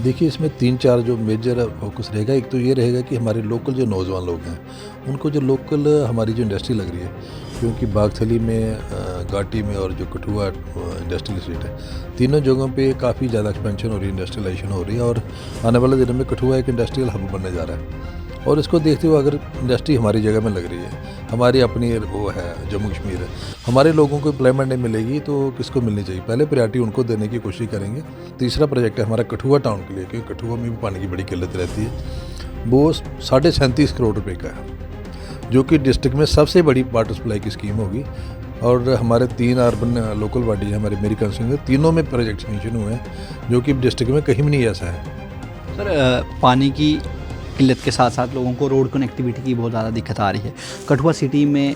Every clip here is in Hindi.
देखिए, इसमें 3-4 जो मेजर फ़ोकस रहेगा। एक तो ये रहेगा कि हमारे लोकल जो नौजवान लोग हैं, उनको जो लोकल हमारी जो इंडस्ट्री लग रही है, क्योंकि बागथली में घाटी में और जो कठुआ इंडस्ट्रियल एस्टेट है, तीनों जगहों पे काफ़ी ज़्यादा एक्सपेंशन हो रही है, इंडस्ट्रियलाइजेशन हो रही है और आने वाले दिनों में कठुआ एक इंडस्ट्रियल हब बनने जा रहा है। और इसको देखते हुए अगर इंडस्ट्री हमारी जगह में लग रही है, हमारी अपनी वो है जम्मू कश्मीर है, हमारे लोगों को एम्प्लॉयमेंट नहीं मिलेगी तो किसको मिलनी चाहिए? पहले प्रायोरिटी उनको देने की कोशिश करेंगे। तीसरा प्रोजेक्ट है हमारा कठुआ टाउन के लिए, क्योंकि कठुआ में भी पानी की बड़ी किल्लत रहती है। वो 37.5 करोड़ रुपए का है, जो कि डिस्ट्रिक्ट में सबसे बड़ी वाटर सप्लाई की स्कीम होगी। और हमारे 3 अर्बन लोकल बॉडी है हमारी, मेरी कंस्टिट्यूंसी, तीनों में प्रोजेक्ट सैंक्शन हुए हैं, जो कि डिस्ट्रिक्ट में कहीं भी नहीं ऐसा है। सर पानी की किल्लत के साथ साथ लोगों को रोड कनेक्टिविटी की बहुत ज़्यादा दिक्कत आ रही है। कठुआ सिटी में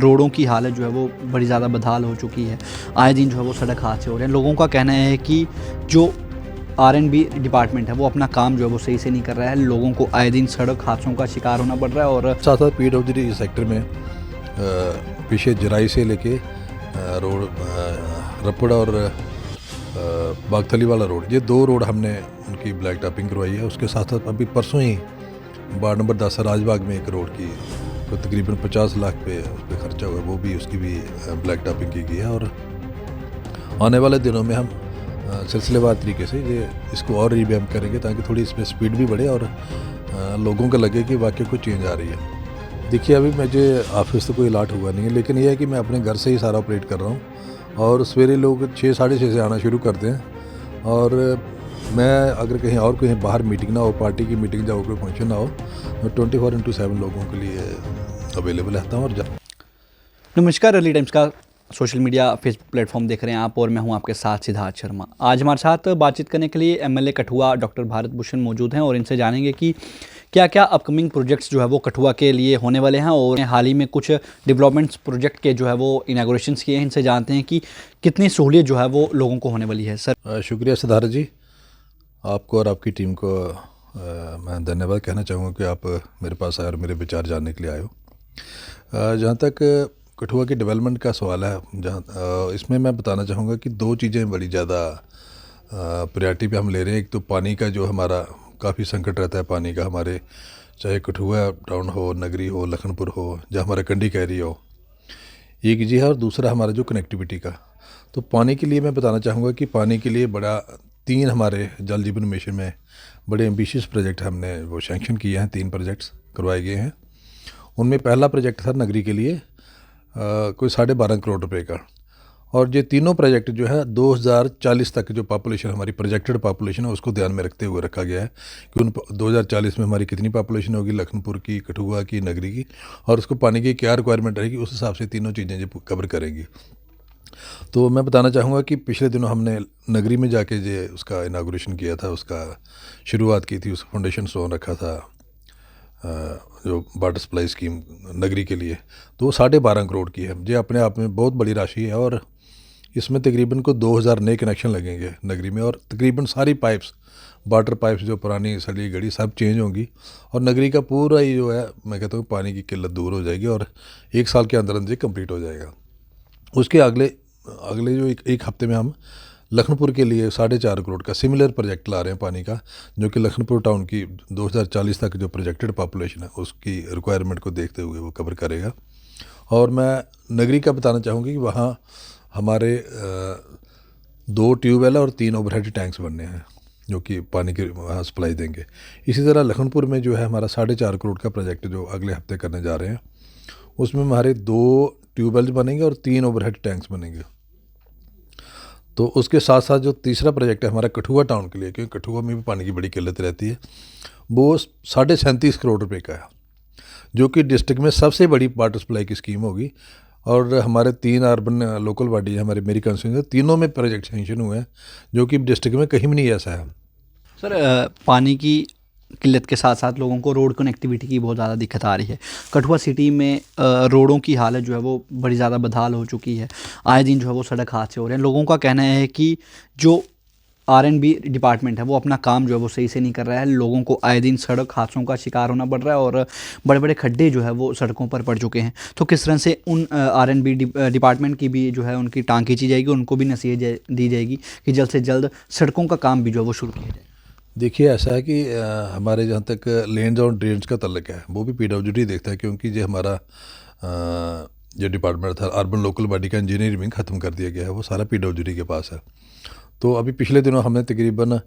रोडों की हालत जो है वो बड़ी ज़्यादा बदहाल हो चुकी है। आए दिन जो है वो सड़क हादसे हो रहे हैं। लोगों का कहना है कि जो आरएनबी डिपार्टमेंट है वो अपना काम जो है वो सही से नहीं कर रहा है। लोगों को आए दिन सड़क हादसों का शिकार होना पड़ रहा है। और साथ साथ पीडब्ल्यूडी सेक्टर में पीछे जराई से लेके रोड रपड़ और बागथली वाला रोड, ये 2 रोड हमने उनकी ब्लैक टॉपिंग करवाई है। उसके साथ साथ अभी परसों ही वार्ड नंबर 10 राजबाग में एक रोड की तो तकरीबन 50 लाख पे उस पर खर्चा हुआ, वो भी उसकी भी ब्लैक टॉपिंग की गई है। और आने वाले दिनों में हम सिलसिलेवार तरीके से ये इसको और रिवैम्प करेंगे, ताकि थोड़ी इसमें स्पीड भी बढ़े और लोगों को लगे कि वाकई कुछ चेंज आ रही है। देखिए, अभी मुझे ऑफिस तो कोई अलाट हुआ नहीं है, लेकिन यह है कि मैं अपने घर से ही सारा ऑपरेट कर रहा हूँ। और सवेरे लोग 6 साढ़े 6 से आना शुरू करते हैं। और मैं अगर कहीं और कहीं बाहर मीटिंग ना हो, पार्टी की मीटिंग या कोई फंक्शन ना हो, मैं 24/7 लोगों के लिए अवेलेबल रहता हूँ। और नमस्कार, अर्ली टाइम्स का सोशल मीडिया फेसबुक प्लेटफॉर्म देख रहे हैं आप और मैं हूं आपके साथ सिद्धार्थ शर्मा। आज हमारे साथ बातचीत करने के लिए एमएलए कठुआ डॉक्टर भारत भूषण मौजूद हैं और इनसे जानेंगे कि क्या क्या अपकमिंग प्रोजेक्ट्स जो है वो कठुआ के लिए होने वाले हैं। और हाल ही में कुछ डेवलपमेंट्स प्रोजेक्ट के जो है वो इनाग्रेशंस किए हैं। इनसे जानते हैं कि कितनी सहूलियत जो है वो लोगों को होने वाली है। सर शुक्रिया सिद्धार्थ जी, आपको और आपकी टीम को मैं धन्यवाद कहना चाहूँगा कि आप मेरे पास आए और मेरे विचार जानने के लिए आए हो। जहाँ तक कठुआ की डेवलपमेंट का सवाल है, जहाँ इसमें मैं बताना चाहूँगा कि 2 चीज़ें बड़ी ज़्यादा प्रायोरिटी पे हम ले रहे हैं। एक तो पानी का जो हमारा काफ़ी संकट रहता है पानी का, हमारे चाहे कठुआ टाउन हो, नगरी हो, लखनपुर हो, जहाँ हमारा कंडी कैरी हो, एक जी है। और दूसरा हमारा जो कनेक्टिविटी का। तो पानी के लिए मैं बताना चाहूँगा कि पानी के लिए बड़ा 3 हमारे जल जीवन मिशन में बड़े एम्बिशियस प्रोजेक्ट हमने वो सैंक्शन किए हैं। 3 प्रोजेक्ट्स करवाए गए हैं। उनमें पहला प्रोजेक्ट था नगरी के लिए कोई 12.5 करोड़ रुपए का। और ये तीनों प्रोजेक्ट जो है 2040 तक जो पॉपुलेशन हमारी प्रोजेक्टेड पॉपुलेशन है उसको ध्यान में रखते हुए रखा गया है कि उन 2040 में हमारी कितनी पॉपुलेशन होगी, लखनपुर की, कठुआ की, नगरी की, और उसको पानी की क्या रिक्वायरमेंट रहेगी, उस हिसाब से तीनों चीज़ें जो कवर करेंगी। तो मैं बताना चाहूँगा कि पिछले दिनों हमने नगरी में जाके जो उसका इनाग्रेशन किया था, उसका शुरुआत की थी, उस फाउंडेशन स्टोन रखा था जो वाटर सप्लाई स्कीम नगरी के लिए, तो वो 12.5 करोड़ की है। ये अपने आप में बहुत बड़ी राशि है। और इसमें तकरीबन को 2000 नए कनेक्शन लगेंगे नगरी में, और तकरीबन सारी पाइप्स, वाटर पाइप्स जो पुरानी सड़ी गड़ी सब चेंज होंगी। और नगरी का पूरा ही जो है, मैं कहता हूँ पानी की किल्लत दूर हो जाएगी और 1 साल के अंदर अंदर ये कंप्लीट हो जाएगा। उसके अगले अगले जो एक हफ्ते में हम लखनपुर के लिए 4.5 करोड़ का सिमिलर प्रोजेक्ट ला रहे हैं पानी का, जो कि लखनपुर टाउन की 2040 तक जो प्रोजेक्टेड पॉपुलेशन है उसकी रिक्वायरमेंट को देखते हुए वो कवर करेगा। और मैं नगरी का बताना चाहूँगी कि वहाँ हमारे 2 ट्यूबवेल और 3 ओवरहेड टैंक्स बनने हैं, जो कि पानी की वहाँ सप्लाई देंगे। इसी तरह लखनपुर में जो है हमारा 4.5 करोड़ का प्रोजेक्ट जो अगले हफ्ते करने जा रहे हैं, उसमें हमारे 2 ट्यूबवेल्स बनेंगे और 3 ओवरहेड टैंक्स बनेंगे। तो उसके साथ साथ जो तीसरा प्रोजेक्ट है हमारा कठुआ टाउन के लिए, क्योंकि कठुआ में भी पानी की बड़ी किल्लत रहती है, वो 37.5 करोड़ रुपए का है, जो कि डिस्ट्रिक्ट में सबसे बड़ी वाटर सप्लाई की स्कीम होगी। और हमारे 3 अर्बन लोकल बॉडी है हमारी, मेरी कंस्टिट्यूंसी, तीनों में प्रोजेक्ट सैंक्शन हुए हैं, जो कि डिस्ट्रिक्ट में कहीं भी नहीं ऐसा है। सर पानी की किल्लत के साथ साथ लोगों को रोड कनेक्टिविटी की बहुत ज़्यादा दिक्कत आ रही है। कठुआ सिटी में रोडों की हालत जो है वो बड़ी ज़्यादा बदहाल हो चुकी है। आए दिन जो है वो सड़क हादसे हो रहे हैं। लोगों का कहना है कि जो आरएनबी डिपार्टमेंट है वो अपना काम जो है वो सही से नहीं कर रहा है। लोगों को आए दिन सड़क हादसों का शिकार होना पड़ रहा है और बड़े बड़े खड्डे जो है वो सड़कों पर पड़ चुके हैं। तो किस तरह से उन आरएनबी डिपार्टमेंट की भी जो है उनकी टांग खींची जाएगी, उनको भी नसीहत दी जाएगी कि जल्द से जल्द सड़कों का काम भी जो है वो शुरू किया जाए। देखिए ऐसा है कि हमारे जहाँ तक लेन्स और ड्रेन्स का तल्लक है वो भी पीडब्ल्यूडी देखता है, क्योंकि जो हमारा जो डिपार्टमेंट था अर्बन लोकल बॉडी का इंजीनियरिंग विंग ख़त्म कर दिया गया है, वो सारा पीडब्ल्यूडी के पास है। तो अभी पिछले दिनों हमने तकरीबन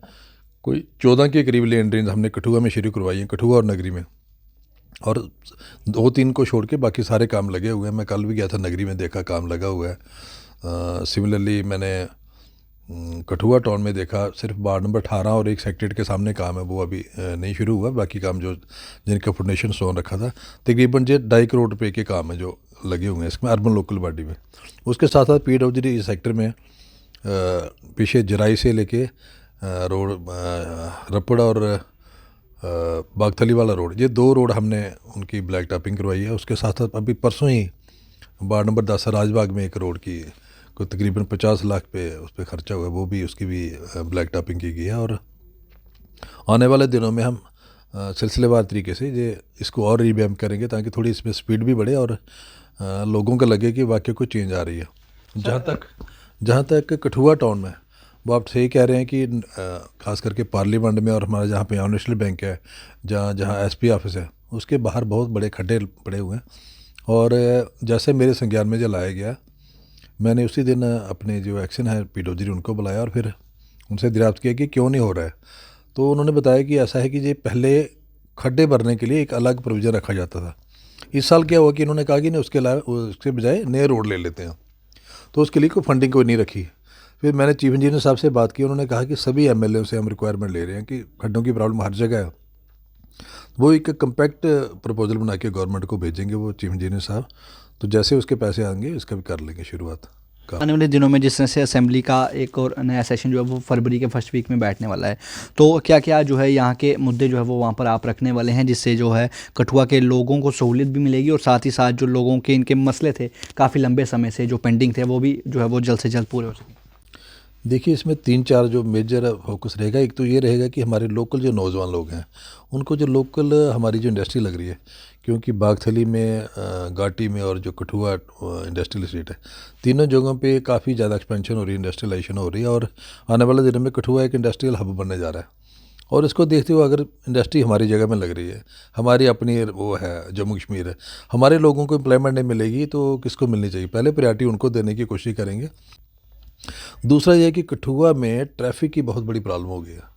कोई 14 के करीब लेन ड्रेन हमने कठुआ में शुरू करवाई हैं, कठुआ और नगरी में, और 2-3 को छोड़ के बाकी सारे काम लगे हुए हैं। मैं कल भी गया था नगरी में, देखा काम लगा हुआ है। सिमिलरली मैंने कठुआ टाउन में देखा, सिर्फ वार्ड नंबर 18 और एक सेक्रेटरीट के सामने काम है, वो अभी नहीं शुरू हुआ। बाकी काम जो जिनका फाउंडेशन स्टोन रखा था तकरीबन 2.5 करोड़ रुपए के काम है जो लगे हुए हैं इसमें अर्बन लोकल बॉडी में। उसके साथ साथ पीडब्ल्यूडी इस सेक्टर में पीछे जराई से लेके रोड रपड़ और बागथली वाला रोड, ये 2 रोड हमने उनकी ब्लैक टॉपिंग करवाई है। उसके साथ साथ अभी परसों ही वार्ड नंबर 10 राजबाग में एक रोड की कोई तकरीबन 50 लाख पे उस पर खर्चा हुआ है, वो भी उसकी भी ब्लैक टॉपिंग की गई है। और आने वाले दिनों में हम सिलसिलेवार तरीके से ये इसको और रिवैम्प करेंगे ताकि थोड़ी इसमें स्पीड भी बढ़े और लोगों को लगे कि वाकई कोई चेंज आ रही है। जहाँ तक कठुआ टाउन में, वो आप सही कह रहे हैं कि ख़ास करके पार्लियामेंट में और हमारा जहाँ पे नेशनल बैंक है, जहाँ एसपी ऑफिस है, उसके बाहर बहुत बड़े खड्डे पड़े हुए हैं। और जैसे मेरे संज्ञान में जो लाया गया, मैंने उसी दिन अपने जो एक्शन है पीडब्ल्यूडी उनको बुलाया और फिर उनसे दरियाफ्त किया कि क्यों नहीं हो रहा है। तो उन्होंने बताया कि ऐसा है कि ये पहले खड्डे भरने के लिए एक अलग प्रोविज़न रखा जाता था। इस साल क्या हुआ कि इन्होंने कहा कि नहीं, उसके अलावा उसके बजाय नए रोड ले लेते हैं, तो उसके लिए कोई फंडिंग कोई नहीं रखी। फिर मैंने चीफ इंजीनियर साहब से बात की, उन्होंने कहा कि सभी एमएलए से हम रिक्वायरमेंट ले रहे हैं कि खड्डों की प्रॉब्लम हर जगह है। वो एक कम्पैक्ट प्रपोजल बना के गवर्नमेंट को भेजेंगे वो चीफ इंजीनियर साहब, तो जैसे उसके पैसे आएंगे इसका भी कर लेंगे शुरुआत। आने वाले दिनों में जिस तरह से असेंबली का एक और नया सेशन जो है वो फरवरी के फर्स्ट वीक में बैठने वाला है, तो क्या क्या जो है यहाँ के मुद्दे जो है वो वहाँ पर आप रखने वाले हैं, जिससे जो है कठुआ के लोगों को सहूलियत भी मिलेगी और साथ ही साथ जो लोगों के इनके मसले थे काफ़ी लंबे समय से जो पेंडिंग थे वो भी जो है वो जल्द से जल्द पूरे हो सकें? देखिए इसमें 3-4 जो मेजर फोकस रहेगा। एक तो ये रहेगा कि हमारे लोकल जो नौजवान लोग हैं उनको जो लोकल हमारी जो इंडस्ट्री लग रही है, क्योंकि बागथली में, घाटी में और जो कठुआ इंडस्ट्रियल स्टेट है, तीनों जगहों पे काफ़ी ज़्यादा एक्सपेंशन हो रही है, इंडस्ट्रियलाइजेशन हो रही है। और आने वाले दिनों में कठुआ एक इंडस्ट्रियल हब बनने जा रहा है। और इसको देखते हुए अगर इंडस्ट्री हमारी जगह में लग रही है, हमारी अपनी वो है जम्मू कश्मीर है, हमारे लोगों को एम्प्लॉयमेंट नहीं मिलेगी तो किसको मिलनी चाहिए? पहले प्रायोरिटी उनको देने की कोशिश करेंगे। दूसरा ये है कि कठुआ में ट्रैफिक की बहुत बड़ी प्रॉब्लम हो गई है।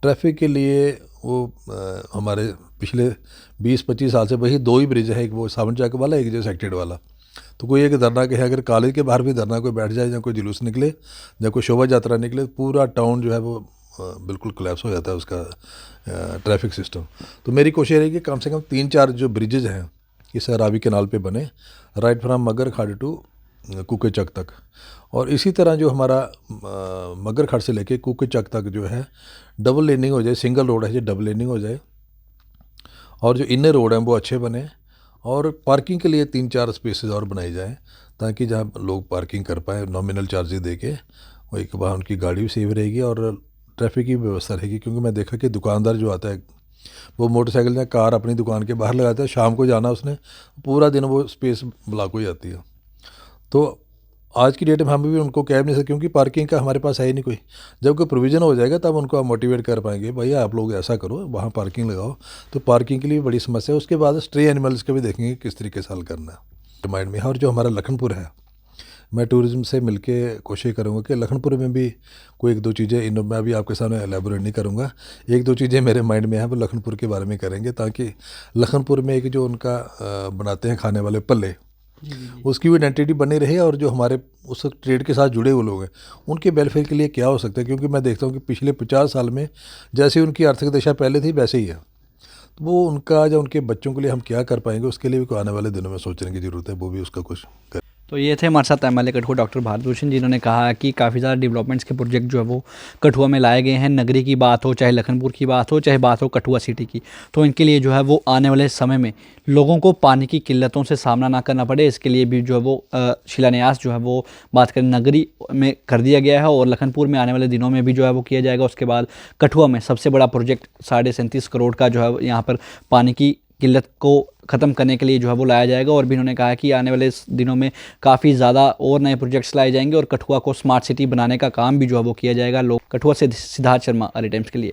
ट्रैफिक के लिए वो हमारे पिछले 20-25 साल से वही 2 ही ब्रिज है, एक वो सावन चौक वाला, एक जो सेक्टेड वाला। तो कोई एक धरना के है, अगर कॉलेज के बाहर भी धरना कोई बैठ जाए या कोई जुलूस निकले या कोई शोभा यात्रा निकले, पूरा टाउन जो है वो बिल्कुल कोलैप्स हो जाता है उसका ट्रैफिक सिस्टम। तो मेरी कोशिश रहेगी कि कम से कम 3-4 जो ब्रिजेज हैं इस रावी कैनाल पे बने, राइट फ्राम मगर खाड़ी टू कुके चक तक। और इसी तरह जो हमारा मगर खड़ से लेके कुके चक तक जो है डबल लेनिंग हो जाए, सिंगल रोड है जो डबल लेनिंग हो जाए, और जो इनर रोड हैं वो अच्छे बने, और पार्किंग के लिए 3-4 स्पेसेस और बनाई जाएं ताकि जहाँ लोग पार्किंग कर पाएँ नॉमिनल चार्जेस दे के, वो एक वहाँ उनकी गाड़ी भी सेफ रहेगी और ट्रैफिक की व्यवस्था रहेगी। क्योंकि मैं देखा कि दुकानदार जो आता है वो मोटरसाइकिल या कार अपनी दुकान के बाहर लगाता है, शाम को जाना उसने, पूरा दिन वो स्पेस ब्लॉक हो जाती है। तो आज की डेट में हम भी उनको कह नहीं सकते क्योंकि पार्किंग का हमारे पास है ही नहीं कोई। जब कोई प्रोविज़न हो जाएगा तब उनको आप मोटिवेट कर पाएंगे, भैया आप लोग ऐसा करो वहाँ पार्किंग लगाओ। तो पार्किंग के लिए बड़ी समस्या है। उसके बाद स्ट्रे एनिमल्स का भी देखेंगे किस तरीके से हल करना है माइंड में है। और जो हमारा लखनपुर है, मैं टूरिज़्म से मिलके कोशिश करूँगा कि लखनपुर में भी कोई 1-2 चीज़ें मैं भी आपके सामने एलेबोरेट नहीं करूँगा, 1-2 चीज़ें मेरे माइंड में हैं वो लखनपुर के बारे में करेंगे, ताकि लखनपुर में एक जो उनका बनाते हैं खाने वाले पल्ले, उसकी भी आइडेंटिटी बनी रहे, और जो हमारे उस ट्रेड के साथ जुड़े हुए लोग हैं उनके वेलफेयर के लिए क्या हो सकता है। क्योंकि मैं देखता हूँ कि पिछले 50 साल में जैसे उनकी आर्थिक दशा पहले थी वैसे ही है, तो वो उनका या उनके बच्चों के लिए हम क्या कर पाएंगे उसके लिए भी आने वाले दिनों में सोचने की ज़रूरत है, वो भी उसका कुछ कर। तो ये थे हमारे साथ एमएलए कठुआ डॉक्टर भारत भूषण, जिन्होंने कहा कि काफ़ी ज़्यादा डेवलपमेंट्स के प्रोजेक्ट जो है वो कठुआ में लाए गए हैं। नगरी की बात हो, चाहे लखनपुर की बात हो, चाहे बात हो कठुआ सिटी की, तो इनके लिए जो है वो आने वाले समय में लोगों को पानी की किल्लतों से सामना ना करना पड़े, इसके लिए भी जो है वो शिलान्यास जो है वो बात करें नगरी में कर दिया गया है, और लखनपुर में आने वाले दिनों में भी जो है वो किया जाएगा। उसके बाद कठुआ में सबसे बड़ा प्रोजेक्ट 37.5 करोड़ का जो है यहाँ पर पानी की किल्लत को ख़त्म करने के लिए जो है वो लाया जाएगा। और भी उन्होंने कहा कि आने वाले दिनों में काफ़ी ज़्यादा और नए प्रोजेक्ट्स लाए जाएंगे और कठुआ को स्मार्ट सिटी बनाने का काम भी जो है वो किया जाएगा। लोग कठुआ से सिद्धार्थ शर्मा, अर्ली टाइम्स के लिए।